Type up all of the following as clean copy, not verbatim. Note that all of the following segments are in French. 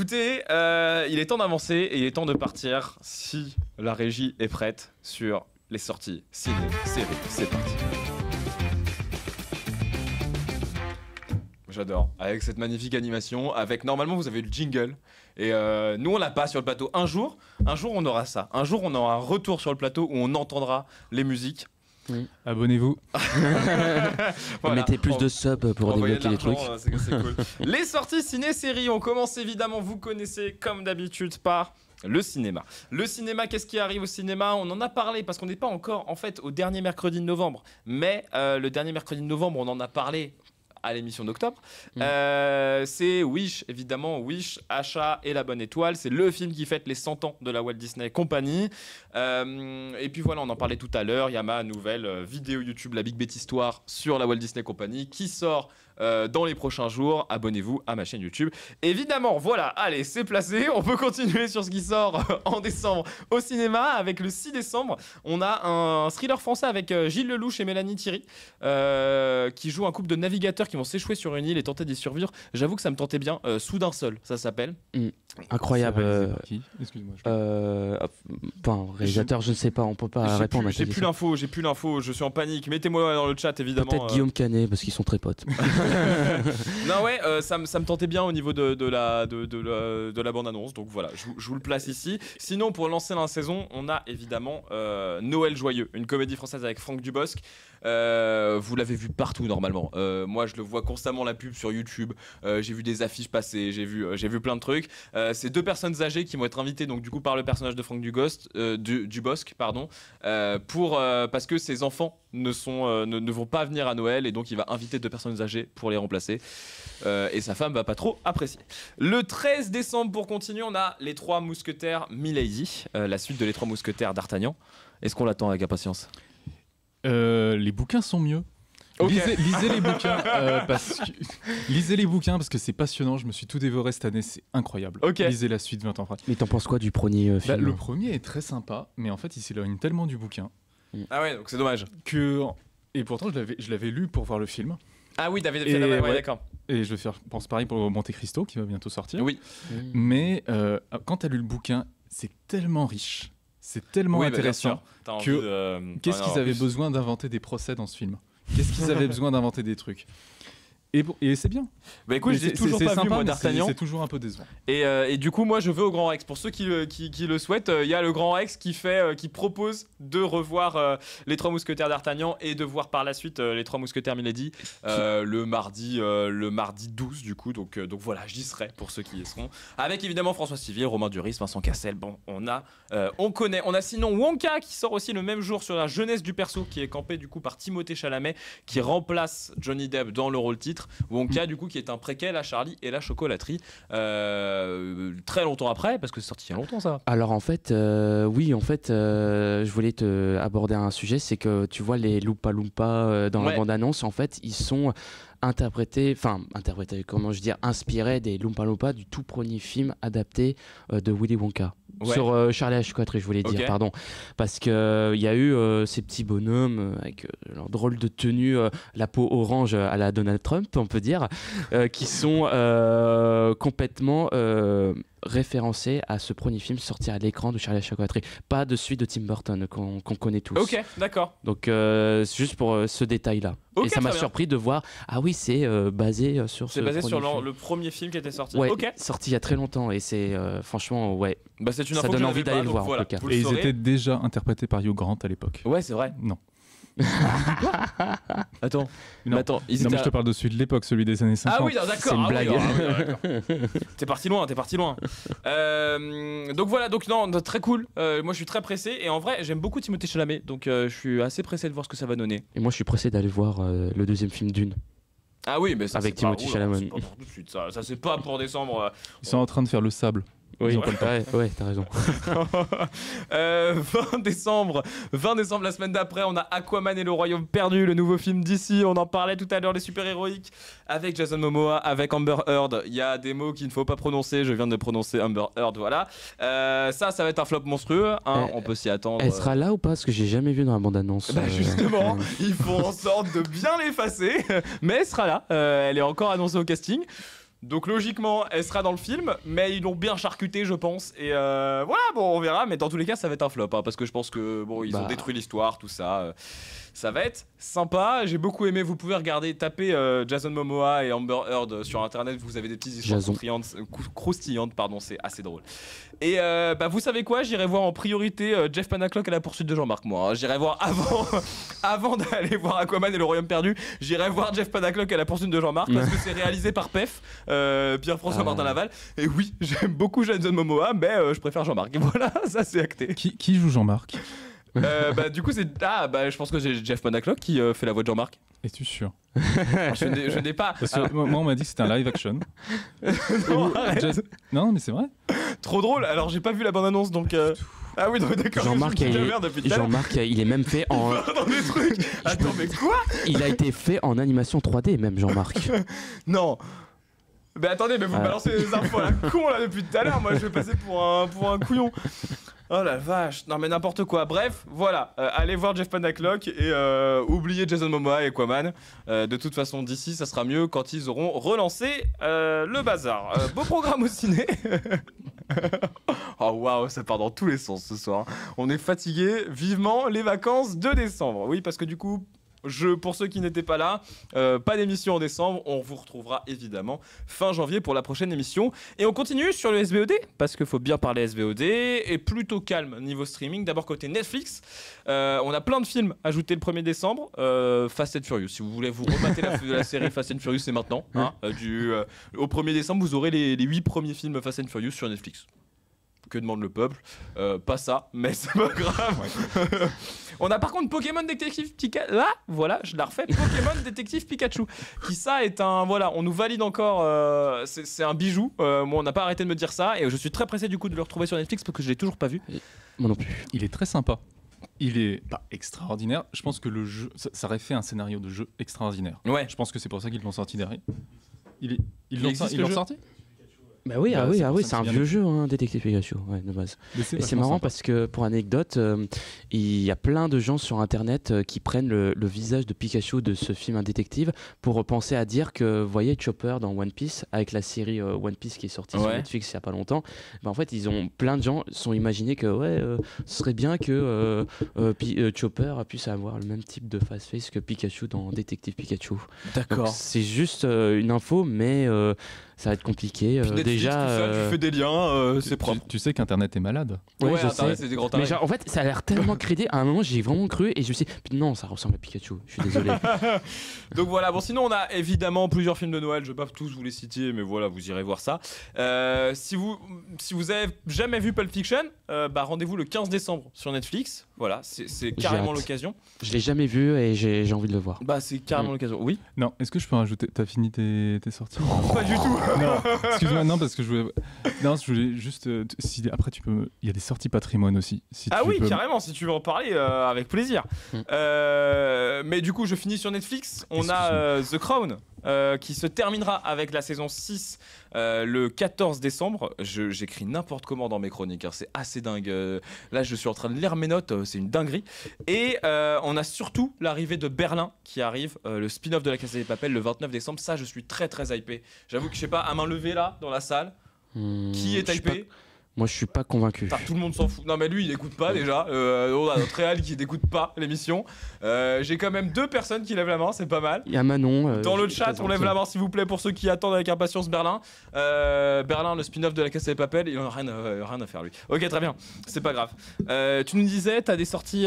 écoutez, il est temps d'avancer et il est temps de partir si la régie est prête sur les sorties ciné, séries. C'est parti. J'adore, avec cette magnifique animation, avec normalement vous avez le jingle et nous on l'a pas sur le plateau. Un jour on aura ça. Un jour on aura un retour sur le plateau où on entendra les musiques. Oui. Abonnez-vous. Voilà. Mettez plus de subs pour débloquer les trucs. C'est cool. Les sorties ciné-séries, on commence évidemment, vous connaissez comme d'habitude par le cinéma. Le cinéma, qu'est-ce qui arrive au cinéma? On en a parlé parce qu'on n'est pas encore en fait au dernier mercredi de novembre. Mais le dernier mercredi de novembre, on en a parlé à l'émission d'octobre. C'est Wish, évidemment, Wish, Achat et la Bonne Étoile. C'est le film qui fête les 100 ans de la Walt Disney Company. Et puis voilà, on en parlait tout à l'heure. Il y a ma nouvelle vidéo YouTube, la Big Bet Histoire, sur la Walt Disney Company, qui sort dans les prochains jours. Abonnez-vous à ma chaîne YouTube. Évidemment, voilà, allez, c'est placé. On peut continuer sur ce qui sort en décembre au cinéma. Avec le 6 décembre, on a un thriller français avec Gilles Lelouch et Mélanie Thierry, qui jouent un couple de navigateurs qui vont s'échouer sur une île et tenter d'y survivre. J'avoue que ça me tentait bien. Soudain seul, ça s'appelle. Incroyable. Qui ? Excuse-moi. Réalisateur, je ne sais pas, on peut pas répondre à J'ai plus l'info, je suis en panique. Mettez-moi dans le chat, évidemment. Peut-être Guillaume Canet, parce qu'ils sont très potes. Non, ouais, ça me tentait bien au niveau de la bande-annonce. Donc voilà, je vous le place ici. Sinon, pour lancer la saison, on a évidemment Noël Joyeux, une comédie française avec Franck Dubosc. Vous l'avez vu partout normalement. Moi, je le vois constamment la pub sur YouTube. J'ai vu des affiches passer, j'ai vu plein de trucs. C'est deux personnes âgées qui vont être invitées donc du coup par le personnage de Franck Dubosc, pardon, parce que ses enfants ne vont pas venir à Noël et donc il va inviter deux personnes âgées pour les remplacer. Et sa femme va pas trop apprécier. Le 13 décembre, pour continuer, on a Les Trois Mousquetaires Milady, la suite de Les Trois Mousquetaires d'Artagnan. Est-ce qu'on l'attend avec impatience? Les bouquins sont mieux. Okay. Lisez les bouquins lisez les bouquins parce que c'est passionnant. Je me suis tout dévoré cette année, c'est incroyable. Okay. Lisez la suite 20 ans après. Mais t'en penses quoi du premier film? Le premier est très sympa, mais en fait il s'éloigne tellement du bouquin. Ah ouais, donc c'est dommage. Et pourtant je l'avais lu pour voir le film. Ah oui, David fait ouais, d'accord. Et je pense pareil pour Monte Cristo qui va bientôt sortir. Oui. Mais quand tu as lu le bouquin, c'est tellement riche, c'est tellement intéressant qu'est-ce qu'ils avaient besoin d'inventer des procès dans ce film? Qu'est-ce qu'ils avaient besoin d'inventer des trucs? Et c'est bien. Bah écoute, j'ai toujours pas vu moi d'Artagnan. C'est toujours un peu décevant. Et du coup, moi, je vais au Grand Rex. Pour ceux qui le souhaitent, il y a le Grand Rex qui propose de revoir les Trois Mousquetaires d'Artagnan et de voir par la suite les Trois Mousquetaires Milady le mardi 12 du coup. Donc voilà, j'y serai pour ceux qui y seront. Avec évidemment François Civil, Romain Duris, Vincent Cassel. Bon, on connaît. On a sinon Wonka qui sort aussi le même jour sur la jeunesse du perso, qui est campé du coup par Timothée Chalamet, qui remplace Johnny Depp dans le rôle titre. Wonka du coup qui est un préquel à Charlie et la chocolaterie, très longtemps après, parce que c'est sorti il y a longtemps ça. Alors en fait je voulais te aborder un sujet, c'est que tu vois les Loompa Loompa dans la bande-annonce, en fait ils sont inspirés des Loompa Loompa du tout premier film adapté de Willy Wonka. Sur Charlie et la chocolaterie, je voulais dire, pardon. Parce qu'il y a eu ces petits bonhommes avec leur drôle de tenue, la peau orange à la Donald Trump, on peut dire, qui sont complètement référencés à ce premier film sorti à l'écran de Charlie et la chocolaterie. Pas de suite de Tim Burton qu'on connaît tous. Ok, d'accord. Donc c'est juste pour ce détail-là. Okay, et ça m'a surpris de voir, ah oui, c'est basé sur ce premier film. C'est basé sur le premier film qui était sorti. Ouais, sorti il y a très longtemps et c'est franchement, ouais. Bah, c'est une ça donne envie d'aller le voir, voilà, en tout cas. Et ils étaient déjà interprétés par Hugh Grant à l'époque. Ouais, c'est vrai. Non. Attends, mais je te parle de celui de l'époque, celui des années 50. Ah oui, d'accord. C'est une blague. T'es parti loin. Donc voilà, non, très cool. Moi, je suis très pressé et en vrai, j'aime beaucoup Timothée Chalamet, donc je suis assez pressé de voir ce que ça va donner. Et moi, je suis pressé d'aller voir le deuxième film Dune. Ah oui, mais ça avec Timothée Chalamet. Ça c'est pas pour décembre. Ils sont en train de faire le sable. Oui, ouais, t'as raison. 20 décembre, la semaine d'après, on a Aquaman et le Royaume perdu, le nouveau film d'ici. On en parlait tout à l'heure, les super-héroïques, avec Jason Momoa, avec Amber Heard. Il y a des mots qu'il ne faut pas prononcer. Je viens de prononcer Amber Heard, voilà. Ça va être un flop monstrueux. On peut s'y attendre. Elle sera là ou pas? Parce que j'ai jamais vu dans la bande-annonce. Bah justement, ils font en sorte de bien l'effacer. Mais elle sera là. Elle est encore annoncée au casting. Donc logiquement, elle sera dans le film, mais ils l'ont bien charcuté, je pense. Et voilà, bon, on verra. Mais dans tous les cas, ça va être un flop, hein, parce que je pense que bon, ils ont détruit l'histoire, tout ça. Ça va être sympa. J'ai beaucoup aimé. Vous pouvez regarder, taper Jason Momoa et Amber Heard sur internet. Vous avez des petites histoires croustillantes, pardon. C'est assez drôle. Et vous savez quoi, j'irai voir en priorité Jeff Panaclock à la poursuite de Jean-Marc, moi. Hein. J'irai voir avant d'aller voir Aquaman et le Royaume perdu. J'irai voir Jeff Panaclock à la poursuite de Jean-Marc parce que c'est réalisé par PEF, Pierre-François Martin Laval. Et oui, j'aime beaucoup Jason Momoa, mais je préfère Jean-Marc. Et voilà, ça c'est acté. Qui joue Jean-Marc? Du coup c'est je pense que c'est Jeff Panaclock qui fait la voix de Jean-Marc. Es-tu sûr? Je n'ai pas. Parce que moi on m'a dit que c'était un live action. Non mais c'est vrai. Trop drôle. Alors j'ai pas vu la bande annonce donc. Ah oui, d'accord. Jean-Marc, il est même fait en. Dans des trucs. Attends, mais quoi? Il a été fait en animation 3D même, Jean-Marc. Non. Mais attendez, mais vous balancez des infos à la con là depuis tout à l'heure. Moi je vais passer pour un couillon. Oh la vache, non mais n'importe quoi. Bref, voilà, allez voir Jeff Panaclock et oubliez Jason Momoa et Aquaman. De toute façon, d'ici, ça sera mieux quand ils auront relancé le bazar. Beau programme au ciné. Oh waouh, ça part dans tous les sens ce soir. On est fatigué. Vivement les vacances de décembre. Oui, parce que du coup. Pour ceux qui n'étaient pas là, pas d'émission en décembre, on vous retrouvera évidemment fin janvier pour la prochaine émission. Et on continue sur le SVOD, parce qu'il faut bien parler SVOD, et plutôt calme niveau streaming. D'abord côté Netflix, on a plein de films ajoutés le 1er décembre. Fast and Furious, si vous voulez vous remater la série Fast and Furious, c'est maintenant. Hein, au 1er décembre, vous aurez les 8 premiers films Fast and Furious sur Netflix. Que demande le peuple? Pas ça, mais c'est pas grave. Ouais. On a par contre Pokémon Détective Pikachu. Là, voilà, je la refais. Pokémon Détective Pikachu. Qui ça est un. Voilà, on nous valide encore. C'est un bijou. Moi, on n'a pas arrêté de me dire ça. Et je suis très pressé du coup de le retrouver sur Netflix parce que je l'ai toujours pas vu. Moi non plus. Il est très sympa. Il est pas extraordinaire. Je pense que le jeu. Ça aurait fait un scénario de jeu extraordinaire. Ouais. Je pense que c'est pour ça qu'ils l'ont sorti derrière. Ils l'ont sorti? Bah oui, c'est un vieux jeu, hein, Détective Pikachu, ouais, de base. Et c'est marrant parce que, pour anecdote, il y a plein de gens sur Internet qui prennent le visage de Pikachu de ce film Un Détective pour penser à dire que, vous voyez, Chopper dans One Piece, avec la série One Piece qui est sortie sur Netflix il y a pas longtemps, bah, en fait, plein de gens sont imaginés que, ce serait bien que Chopper puisse avoir le même type de face que Pikachu dans Détective Pikachu. D'accord. Donc, c'est juste une info, mais ça va être compliqué. Déjà, tout ça, tu fais des liens, c'est propre. Tu sais qu'Internet est malade. Ouais, je sais. C'est des grands mais genre, en fait, ça a l'air tellement crédit. À un moment, j'ai vraiment cru et je me suis dit, non, ça ressemble à Pikachu. Je suis désolé. Donc voilà. Bon, sinon, on a évidemment plusieurs films de Noël. Je vais pas tous vous les citer, mais voilà, vous irez voir ça. Si vous avez jamais vu Pulp Fiction, rendez-vous le 15 décembre sur Netflix. Voilà, c'est carrément l'occasion. Je l'ai jamais vu et j'ai envie de le voir. Bah, c'est carrément l'occasion. Oui. Non, est-ce que je peux rajouter? T'as fini tes sorties? Pas du tout. Non, excuse-moi, non, parce que je voulais juste. Si après tu peux, il y a des sorties patrimoine aussi. Si carrément. Si tu veux en parler, avec plaisir. Mais du coup, je finis sur Netflix. On a The Crown. Qui se terminera avec la saison 6 le 14 décembre. J'écris n'importe comment dans mes chroniques, hein, c'est assez dingue. Là, je suis en train de lire mes notes, c'est une dinguerie. Et on a surtout l'arrivée de Berlin qui arrive, le spin-off de La Casa des Papel le 29 décembre. Ça, je suis très très hypé. J'avoue que je sais pas, à main levée là, dans la salle, qui est hypé? Moi, je suis pas convaincu. Enfin, tout le monde s'en fout. Non, mais lui, il écoute pas déjà. On a notre réal qui n'écoute pas l'émission. J'ai quand même 2 personnes qui lèvent la main, c'est pas mal. Il y a Manon. Dans le chat, on lève la main s'il vous plaît pour ceux qui attendent avec impatience Berlin. Berlin, le spin-off de La Casa des Papel, il en a rien à faire lui. Ok, très bien, c'est pas grave. Tu nous disais, t'as des sorties.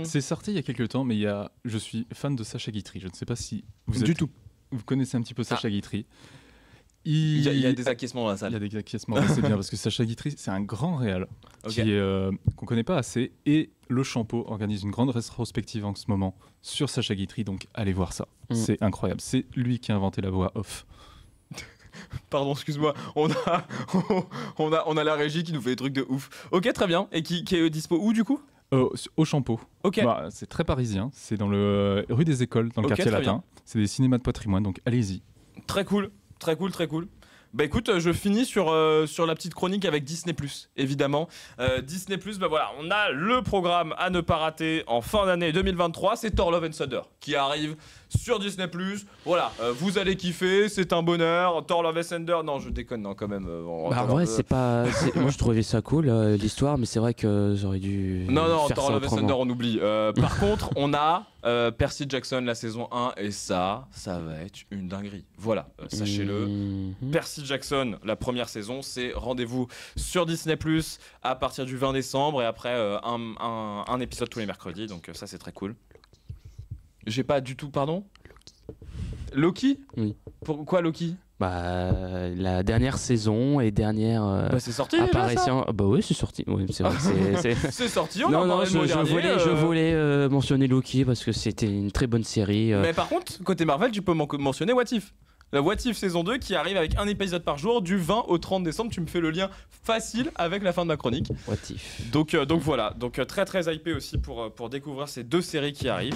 C'est sorti il y a quelques temps, mais je suis fan de Sacha Guitry. Je ne sais pas si vous connaissez un petit peu Sacha Guitry. Il y a des acquiescements dans la salle. Il y a des acquiescements, c'est bien parce que Sacha Guitry, c'est un grand réal qu'on connaît pas assez. Et Le Champeau organise une grande rétrospective en ce moment sur Sacha Guitry, donc allez voir ça. C'est incroyable. C'est lui qui a inventé la voix off. Pardon, excuse-moi. On a la régie qui nous fait des trucs de ouf. Ok, très bien. Et qui est dispo où du coup? Au Champeau. Ok. C'est très parisien. C'est dans le rue des Écoles, dans le quartier latin. C'est des cinémas de patrimoine, donc allez-y. Très cool. Très cool. Bah écoute, je finis sur la petite chronique avec Disney+, évidemment. Disney+, bah voilà, on a le programme à ne pas rater en fin d'année 2023, c'est Thor Love and Thunder qui arrive sur Disney+. Voilà, vous allez kiffer, c'est un bonheur. Thor Love and Thunder, non je déconne, non quand même. Ouais, c'est pas... Moi je trouvais ça cool, l'histoire, mais c'est vrai que j'aurais dû... Non, faire Thor ça Love and autrement. Thunder on oublie. Par contre, on a Percy Jackson, la saison 1, et ça va être une dinguerie. Voilà, sachez-le. Percy Jackson, la première saison, c'est rendez-vous sur Disney+, à partir du 20 décembre, et après un épisode tous les mercredis, donc ça c'est très cool. J'ai pas du tout, pardon ? Loki ? Oui. Pourquoi Loki ? Bah, la dernière saison et dernière c'est sorti apparition. Bah oui, c'est sorti. Oui, c'est vrai. C'est sorti, on en non, parlait le mois dernier. Je voulais mentionner Loki parce que c'était une très bonne série. Mais par contre, côté Marvel, tu peux mentionner What If. La What If saison 2 qui arrive avec un épisode par jour du 20 au 30 décembre. Tu me fais le lien facile avec la fin de ma chronique. What If. Donc voilà, donc très très hypé aussi pour découvrir ces deux séries qui arrivent.